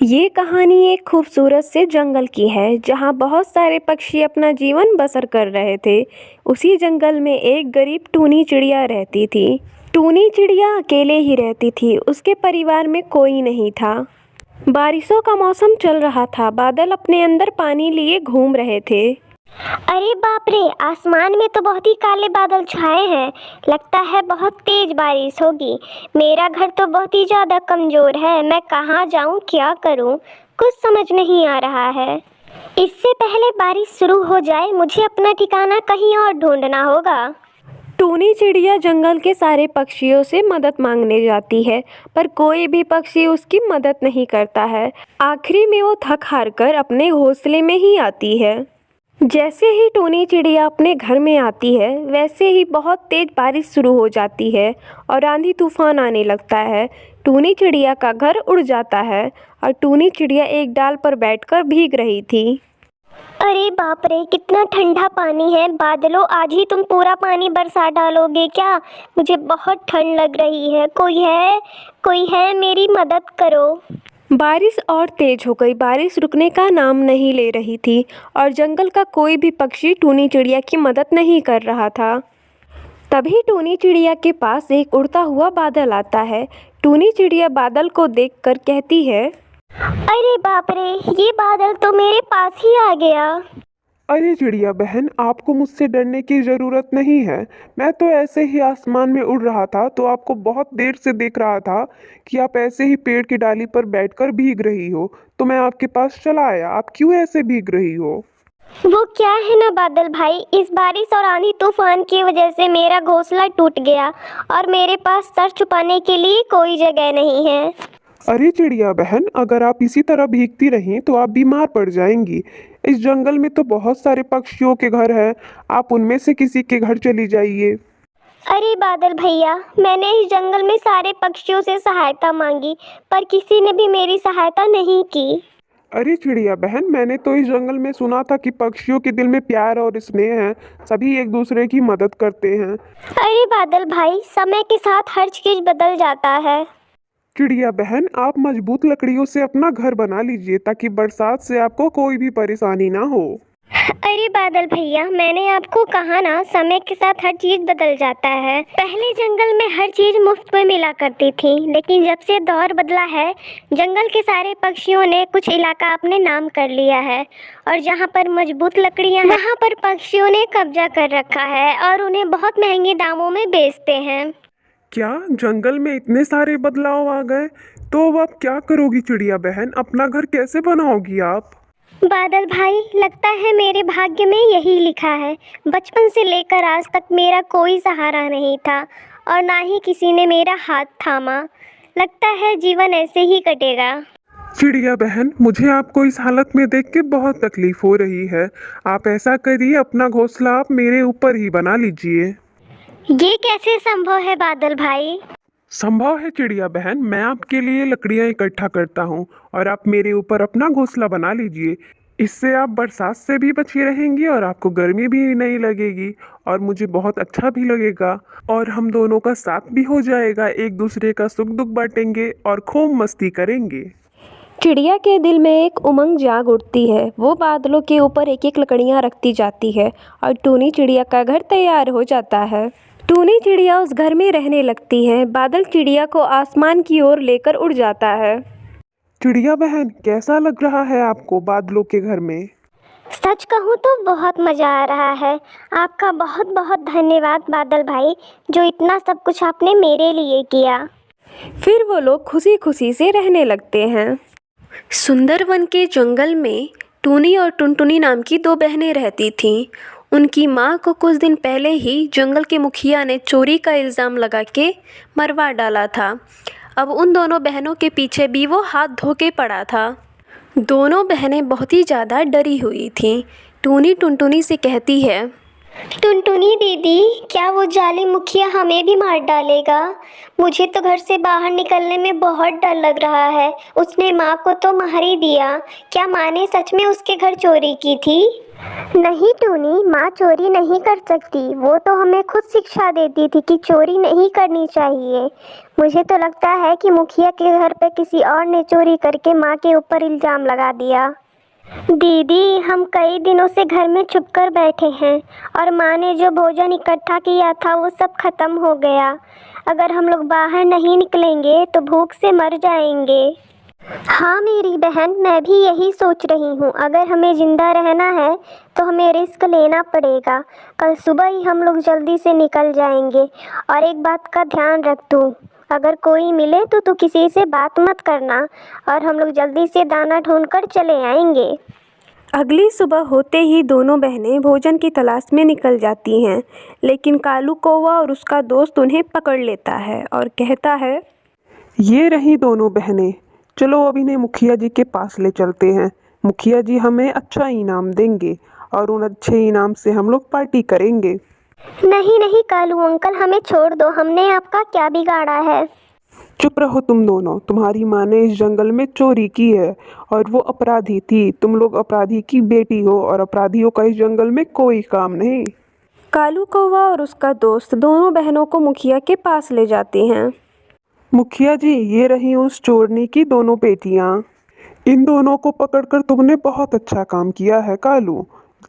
ये कहानी एक खूबसूरत से जंगल की है जहाँ बहुत सारे पक्षी अपना जीवन बसर कर रहे थे। उसी जंगल में एक गरीब टूनी चिड़िया रहती थी। टूनी चिड़िया अकेले ही रहती थी, उसके परिवार में कोई नहीं था। बारिशों का मौसम चल रहा था, बादल अपने अंदर पानी लिए घूम रहे थे। अरे बाप रे, आसमान में तो बहुत ही काले बादल छाए हैं। लगता है बहुत तेज बारिश होगी। मेरा घर तो बहुत ही ज़्यादा कमज़ोर है। मैं कहाँ जाऊँ, क्या करूँ, कुछ समझ नहीं आ रहा है। इससे पहले बारिश शुरू हो जाए मुझे अपना ठिकाना कहीं और ढूंढना होगा। टूनी चिड़िया जंगल के सारे पक्षियों से मदद मांगने जाती है, पर कोई भी पक्षी उसकी मदद नहीं करता है। आखिरी में वो थक हार कर अपने घोंसले में ही आती है। जैसे ही टूनी चिड़िया अपने घर में आती है, वैसे ही बहुत तेज बारिश शुरू हो जाती है और आंधी तूफान आने लगता है। टूनी चिड़िया का घर उड़ जाता है और टूनी चिड़िया एक डाल पर बैठकर भीग रही थी। अरे बाप रे, कितना ठंडा पानी है। बादलों, आज ही तुम पूरा पानी बरसा डालोगे क्या? मुझे बहुत ठंड लग रही है। कोई है, मेरी मदद करो। बारिश और तेज हो गई। बारिश रुकने का नाम नहीं ले रही थी और जंगल का कोई भी पक्षी टूनी चिड़िया की मदद नहीं कर रहा था। तभी टूनी चिड़िया के पास एक उड़ता हुआ बादल आता है। टूनी चिड़िया बादल को देखकर कहती है, अरे बाप रे, ये बादल तो मेरे पास ही आ गया। अरे चिड़िया बहन, आपको मुझसे डरने की ज़रूरत नहीं है। मैं तो ऐसे ही आसमान में उड़ रहा था तो आपको बहुत देर से देख रहा था कि आप ऐसे ही पेड़ की डाली पर बैठकर भीग रही हो, तो मैं आपके पास चला आया। आप क्यों ऐसे भीग रही हो? वो क्या है ना बादल भाई, इस बारिश और आंधी तूफान की वजह से मेरा घोंसला टूट गया और मेरे पास सर छुपाने के लिए कोई जगह नहीं है। अरे चिड़िया बहन, अगर आप इसी तरह भीगती रहीं तो आप बीमार पड़ जाएंगी। इस जंगल में तो बहुत सारे पक्षियों के घर हैं, आप उनमें से किसी के घर चली जाइए। अरे बादल भैया, मैंने इस जंगल में सारे पक्षियों से सहायता मांगी पर किसी ने भी मेरी सहायता नहीं की। अरे चिड़िया बहन, मैंने तो इस जंगल में सुना था कि पक्षियों के दिल में प्यार और स्नेह है, सभी एक दूसरे की मदद करते हैं। अरे बादल भाई, समय के साथ हर चीज बदल जाता है। चिड़िया बहन, आप मजबूत लकड़ियों से अपना घर बना लीजिए ताकि बरसात से आपको कोई भी परेशानी ना हो। अरे बादल भैया, मैंने आपको कहा ना, समय के साथ हर चीज बदल जाता है। पहले जंगल में हर चीज मुफ्त में मिला करती थी, लेकिन जब से दौर बदला है, जंगल के सारे पक्षियों ने कुछ इलाका अपने नाम कर लिया है और जहाँ पर मजबूत लकड़ियाँ हैं, वहाँ पर पक्षियों ने कब्जा कर रखा है और उन्हें बहुत महंगे दामों में बेचते हैं। क्या जंगल में इतने सारे बदलाव आ गए? तो अब आप क्या करोगी चिड़िया बहन? अपना घर कैसे बनाओगी आप? बादल भाई, लगता है मेरे भाग्य में यही लिखा है। बचपन से लेकर आज तक मेरा कोई सहारा नहीं था और ना ही किसी ने मेरा हाथ थामा। लगता है जीवन ऐसे ही कटेगा। चिड़िया बहन, मुझे आपको इस हालत में देख के बहुत तकलीफ हो रही है। आप ऐसा करिए, अपना घोंसला आप मेरे ऊपर ही बना लीजिए। ये कैसे संभव है बादल भाई? संभव है चिड़िया बहन, मैं आपके लिए लकड़ियाँ इकट्ठा करता हूँ और आप मेरे ऊपर अपना घोंसला बना लीजिए। इससे आप बरसात से भी बची रहेंगी और आपको गर्मी भी नहीं लगेगी और मुझे बहुत अच्छा भी लगेगा और हम दोनों का साथ भी हो जाएगा, एक दूसरे का सुख दुख बांटेंगे और खूब मस्ती करेंगे। चिड़िया के दिल में एक उमंग जाग उठती है। वो बादलों के ऊपर एक एक लकड़ियाँ रखती जाती है और टूनी चिड़िया का घर तैयार हो जाता है। टूनी चिड़िया उस घर में रहने लगती है। बादल चिड़िया को आसमान की ओर लेकर उड़ जाता है। चिड़िया बहन, कैसा लग रहा है आपको बादलों के घर में? सच कहूँ तो बहुत मज़ा आ रहा है। आपका बहुत बहुत धन्यवाद बादल भाई, जो इतना सब कुछ आपने मेरे लिए किया। फिर वो लोग खुशी खुशी से रहने लगते हैं। सुंदरवन के जंगल में टूनी और टुनटुनी नाम की दो बहनें रहती थीं। उनकी माँ को कुछ दिन पहले ही जंगल के मुखिया ने चोरी का इल्ज़ाम लगा के मरवा डाला था। अब उन दोनों बहनों के पीछे भी वो हाथ धो के पड़ा था। दोनों बहनें बहुत ही ज़्यादा डरी हुई थीं। टूनी टुनटुनी से कहती है, टुनटुनी दीदी, क्या वो जालिम मुखिया हमें भी मार डालेगा? मुझे तो घर से बाहर निकलने में बहुत डर लग रहा है। उसने माँ को तो मार ही दिया। क्या माँ ने सच में उसके घर चोरी की थी? नहीं टूनी, माँ चोरी नहीं कर सकती। वो तो हमें खुद शिक्षा देती थी कि चोरी नहीं करनी चाहिए। मुझे तो लगता है कि मुखिया के घर पे किसी और ने चोरी करके माँ के ऊपर इल्ज़ाम लगा दिया। दीदी, हम कई दिनों से घर में चुपकर बैठे हैं और माँ ने जो भोजन इकट्ठा किया था वो सब खत्म हो गया। अगर हम लोग बाहर नहीं निकलेंगे तो भूख से मर जाएंगे। हाँ मेरी बहन, मैं भी यही सोच रही हूँ। अगर हमें ज़िंदा रहना है तो हमें रिस्क लेना पड़ेगा। कल सुबह ही हम लोग जल्दी से निकल जाएंगे। और एक बात का ध्यान रख तू, अगर कोई मिले तो तू किसी से बात मत करना और हम लोग जल्दी से दाना ढूंढकर चले आएंगे। अगली सुबह होते ही दोनों बहनें भोजन की तलाश में निकल जाती हैं, लेकिन कालू कौवा और उसका दोस्त उन्हें पकड़ लेता है और कहता है, ये रही दोनों बहनें, चलो अब इन्हें मुखिया जी के पास ले चलते हैं। मुखिया जी हमें अच्छा इनाम देंगे और उन अच्छे इनाम से हम लोग पार्टी करेंगे। नहीं नहीं कालू अंकल, हमें छोड़ दो। हमने आपका क्या बिगाड़ा है? चुप रहो तुम दोनों। तुम्हारी माँ ने इस जंगल में चोरी की है और वो अपराधी थी। तुम लोग अपराधी की बेटी हो और अपराधियों का इस जंगल में कोई काम नहीं। कालू कौवा और उसका दोस्त दोनों बहनों को मुखिया के पास ले जाते हैं। मुखिया जी, ये रही उस चोरनी की दोनों बेटियां। इन दोनों को पकड़कर तुमने बहुत अच्छा काम किया है कालू।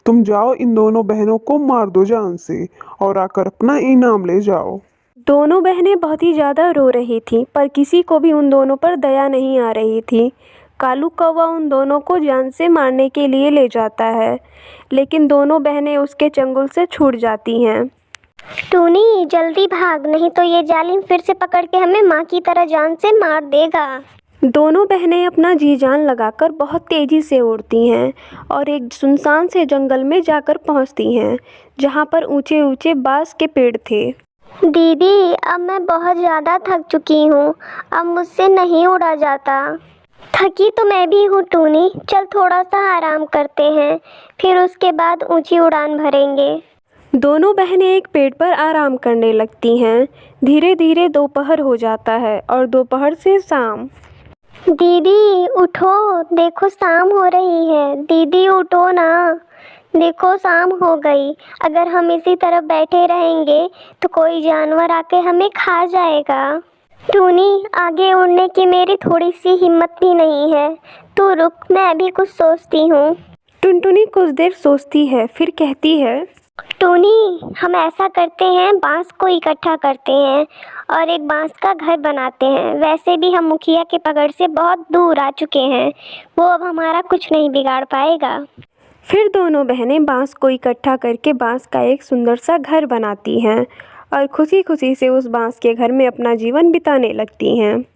तुम जाओ, इन दोनों बहनों को मार दो जान से और आकर अपना इनाम ले जाओ। दोनों बहनें बहुत ही ज़्यादा रो रही थीं, पर किसी को भी उन दोनों पर दया नहीं आ रही थी। कालू कौवा उन दोनों को जान से मारने के लिए ले जाता है, लेकिन दोनों बहनें उसके चंगुल से छूट जाती हैं। टूनी जल्दी भाग, नहीं तो ये जालिम फिर से पकड़ के हमें माँ की तरह जान से मार देगा। दोनों बहनें अपना जी जान लगाकर बहुत तेज़ी से उड़ती हैं और एक सुनसान से जंगल में जाकर पहुंचती हैं, जहां पर ऊंचे ऊंचे बांस के पेड़ थे। दीदी, अब मैं बहुत ज़्यादा थक चुकी हूँ। अब मुझसे नहीं उड़ा जाता। थकी तो मैं भी हूँ टूनी। चल थोड़ा सा आराम करते हैं, फिर उसके बाद ऊंची उड़ान भरेंगे। दोनों बहनें एक पेड़ पर आराम करने लगती हैं। धीरे धीरे दोपहर हो जाता है और दोपहर से शाम। दीदी उठो, देखो शाम हो रही है। दीदी उठो ना, देखो शाम हो गई। अगर हम इसी तरह बैठे रहेंगे तो कोई जानवर आके हमें खा जाएगा। टूनी, आगे उड़ने की मेरी थोड़ी सी हिम्मत भी नहीं है। तू रुक, मैं अभी कुछ सोचती हूँ। टुनटुनी कुछ देर सोचती है, फिर कहती है, टूनी, हम ऐसा करते हैं, बांस को इकट्ठा करते हैं और एक बांस का घर बनाते हैं। वैसे भी हम मुखिया के पकड़ से बहुत दूर आ चुके हैं। वो अब हमारा कुछ नहीं बिगाड़ पाएगा। फिर दोनों बहनें बांस को इकट्ठा करके बांस का एक सुंदर सा घर बनाती हैं और खुशी खुशी से उस बांस के घर में अपना जीवन बिताने लगती हैं।